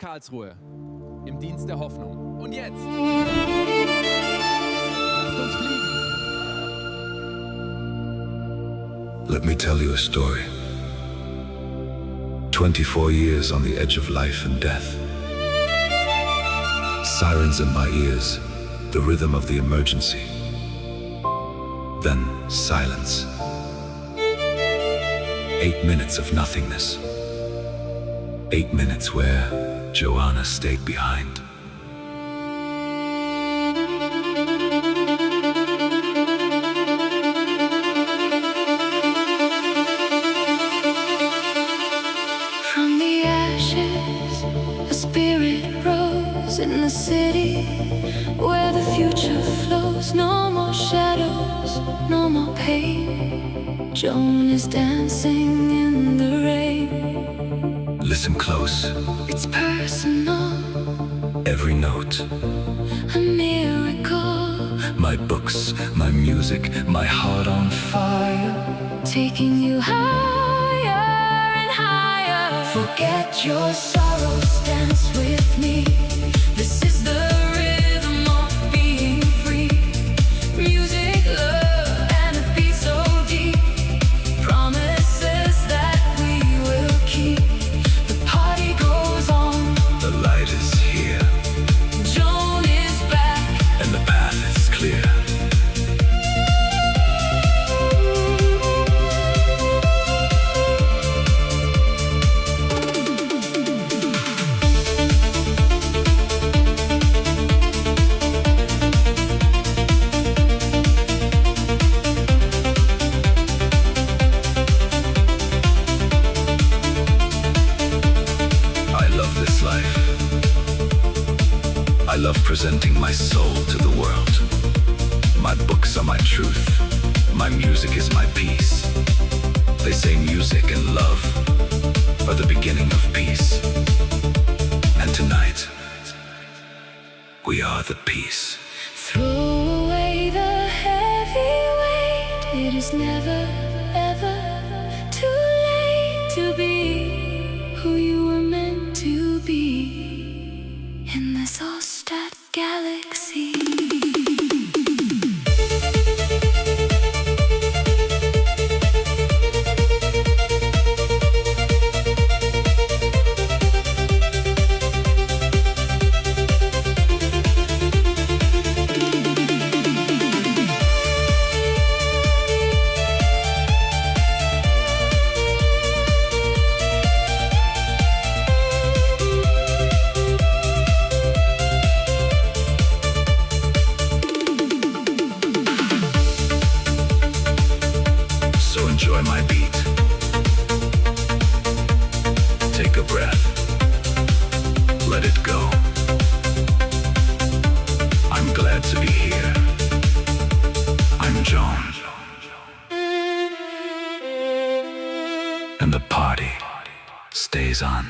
Karlsruhe, im Dienst der Hoffnung. Und jetzt, lasst uns fliegen. Let me tell you a story. 24 years on the edge of life and death. Sirens in my ears, the rhythm of the emergency. Then silence. 8 minutes of nothingness. 8 minutes where Joanna stayed behind. From the ashes, a spirit rose in the city where the future flows. No more shadows, no more pain. Joan is dancing in the rain. Listen close. It's personal, Every note. a miracle, My books, my music, my heart on fire. taking you higher and higher. Forget your sorrows, dance with me. This is the rhythm of being free. Music, love, and a beat so deep. Promises that we will keep. The party goes on, The light is here, Joan is back. and the path is clear. I love this life. I love presenting my soul to the world. My books are my truth. My music is my peace. They say music and love are the beginning of peace. And tonight, we are the peace. Throw away the heavy weight. It is never, ever too late to be who you were meant to be in this all-stat galaxy. So enjoy my beat. Take a breath. Let it go. I'm glad to be here. I'm Joan. And the party stays on.